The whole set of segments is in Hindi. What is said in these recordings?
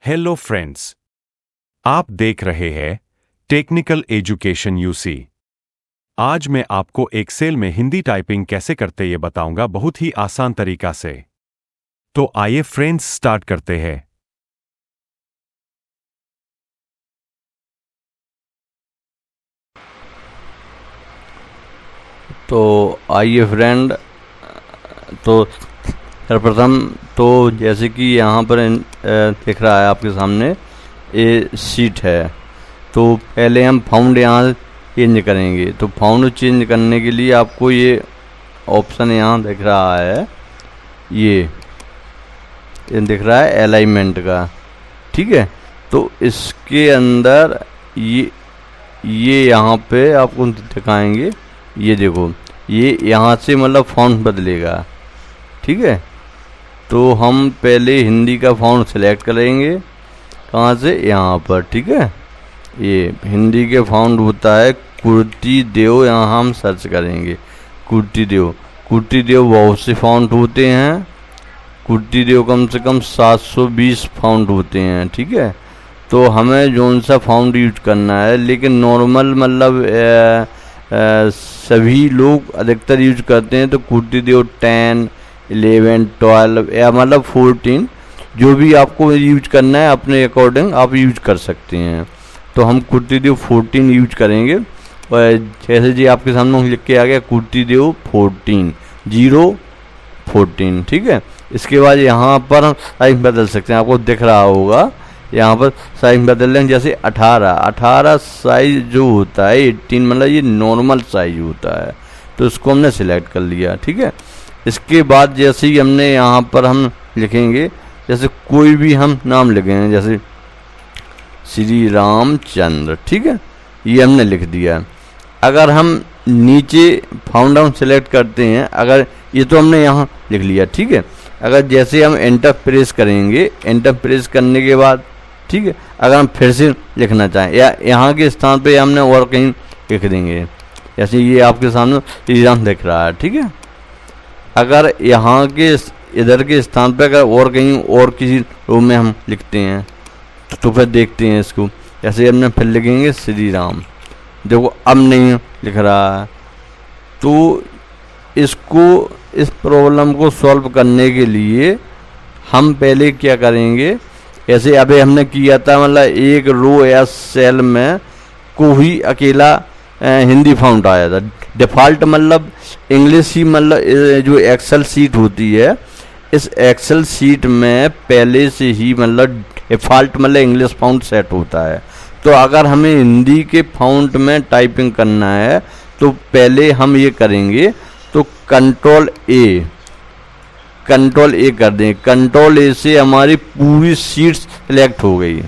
हेलो फ्रेंड्स, आप देख रहे हैं टेक्निकल एजुकेशन यूसी। आज मैं आपको एक्सेल में हिंदी टाइपिंग कैसे करते ये बताऊंगा, बहुत ही आसान तरीका से। तो आइए फ्रेंड्स स्टार्ट करते हैं। तो आइए फ्रेंड, तो सर्वप्रथम तो जैसे कि यहाँ पर दिख रहा है आपके सामने ये सीट है। तो पहले हम फाउंड यहाँ चेंज करेंगे। तो फाउंड चेंज करने के लिए आपको ये ऑप्शन यहाँ दिख रहा है, ये दिख रहा है अलाइनमेंट का, ठीक है। तो इसके अंदर ये यहाँ पे आपको दिखाएंगे, ये देखो ये यहाँ से मतलब फ़ॉन्ट बदलेगा, ठीक है। तो हम पहले हिंदी का फ़ॉन्ट सेलेक्ट करेंगे, कहाँ से, यहाँ पर, ठीक है। ये हिंदी के फ़ॉन्ट होता है कुर्ती देव, यहाँ हम सर्च करेंगे कुर्ती देव। कुर्ती देव बहुत से फ़ॉन्ट होते हैं, कुर्ती देव कम से कम 720 फ़ॉन्ट होते हैं, ठीक है। तो हमें जौन सा फ़ॉन्ट यूज करना है, लेकिन नॉर्मल मतलब सभी लोग अधिकतर यूज करते हैं। तो कुर्ती देव 10, 11, 12 या मतलब 14, जो भी आपको यूज करना है अपने अकॉर्डिंग आप यूज कर सकते हैं। तो हम कुर्ती देव 14 यूज करेंगे। और जैसे जी आपके सामने लिख के आ गया कुर्ती देव 14, 014, ठीक है। इसके बाद यहाँ पर हम साइज बदल सकते हैं, आपको दिख रहा होगा यहाँ पर साइज बदल लें। जैसे 18 साइज जो होता है, 18 मतलब ये नॉर्मल साइज होता है। तो इसको हमने सिलेक्ट कर लिया, ठीक है। इसके बाद जैसे ही हमने यहाँ पर हम लिखेंगे, जैसे कोई भी हम नाम लिखेंगे, जैसे श्री रामचंद्र, ठीक है, ये हमने लिख दिया। अगर हम नीचे फाउंड डाउन सेलेक्ट करते हैं, अगर ये तो हमने यहाँ लिख लिया, ठीक है। अगर जैसे हम एंटर प्रेस करेंगे, एंटर प्रेस करने के बाद, ठीक है, अगर हम फिर से लिखना चाहें या यहाँ के स्थान पे हमने और कहीं लिख देंगे, जैसे ये आपके सामने श्री राम दिख रहा है, ठीक है। अगर यहाँ के इधर के स्थान पे अगर और कहीं और किसी रो में हम लिखते हैं तो फिर देखते हैं इसको। जैसे हमने फिर लिखेंगे श्री राम, देखो अब नहीं लिख रहा है। तो इसको, इस प्रॉब्लम को सॉल्व करने के लिए हम पहले क्या करेंगे, ऐसे अभी हमने किया था, मतलब एक रो या सेल में कोई अकेला हिंदी फाउंट आया था। डिफ़ॉल्ट मतलब इंग्लिश ही, मतलब जो एक्सेल सीट होती है, इस एक्सेल सीट में पहले से ही मतलब डिफ़ॉल्ट मतलब इंग्लिश फाउंट सेट होता है। तो अगर हमें हिंदी के फाउंट में टाइपिंग करना है तो पहले हम ये करेंगे, तो कंट्रोल ए कर दें। कंट्रोल ए से हमारी पूरी सीट सेलेक्ट हो गई,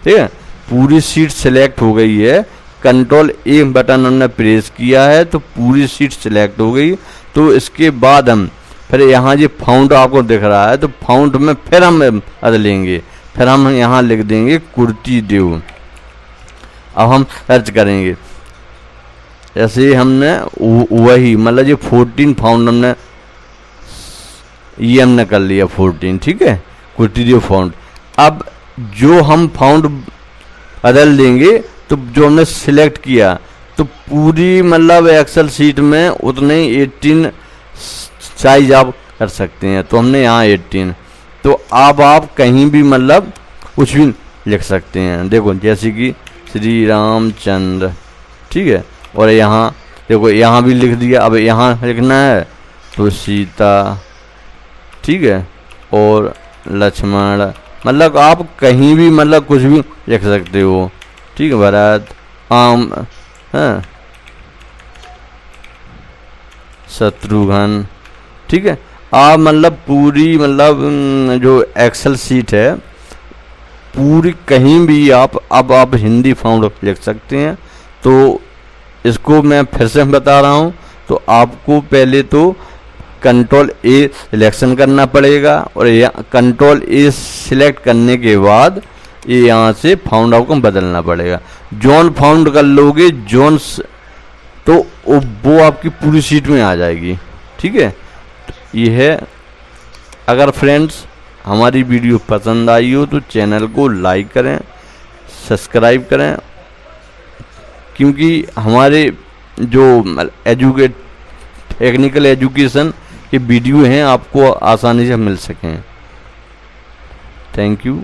ठीक है, पूरी सीट सेलेक्ट हो गई है। कंट्रोल ए बटन हमने प्रेस किया है तो पूरी सीट सेलेक्ट हो गई। तो इसके बाद हम फिर यहाँ जो फाउंट आपको दिख रहा है, तो फाउंट में फिर हम बदलेंगे, फिर हम यहाँ लिख देंगे कुर्ती देव। अब हम सर्च करेंगे, जैसे हमने वही मतलब ये 14 फाउंड हमने ये हमने कर लिया 14, ठीक है, कुर्ती देव फाउंड। अब जो हम फाउंड बदल देंगे, तो जो हमने सिलेक्ट किया, तो पूरी मतलब एक्सेल सीट में उतने 18 साइज आप कर सकते हैं। तो हमने यहाँ 18, तो अब आप कहीं भी मतलब कुछ भी लिख सकते हैं। देखो जैसे कि श्री रामचंद्र, ठीक है, और यहाँ देखो यहाँ भी लिख दिया। अब यहाँ लिखना है तो सीता, ठीक है, और लक्ष्मण, मतलब आप कहीं भी मतलब कुछ भी लिख सकते हो, ठीक है, भरत, आम, हाँ, शत्रुघ्न, ठीक है। आप मतलब पूरी मतलब जो एक्सेल सीट है पूरी कहीं भी आप अब आप हिंदी फाउंड लिख सकते हैं। तो इसको मैं फिर से बता रहा हूँ, तो आपको पहले तो कंट्रोल ए सिलेक्शन करना पड़ेगा, और कंट्रोल ए सिलेक्ट करने के बाद ये यहाँ से फाउंड आपको बदलना पड़ेगा। जोन फाउंड कर लोगे, जोन, तो वो आपकी पूरी सीट में आ जाएगी, ठीक है। ये है। अगर फ्रेंड्स हमारी वीडियो पसंद आई हो तो चैनल को लाइक करें, सब्सक्राइब करें, क्योंकि हमारे जो टेक्निकल एजुकेशन के वीडियो हैं आपको आसानी से मिल सकें। Thank you.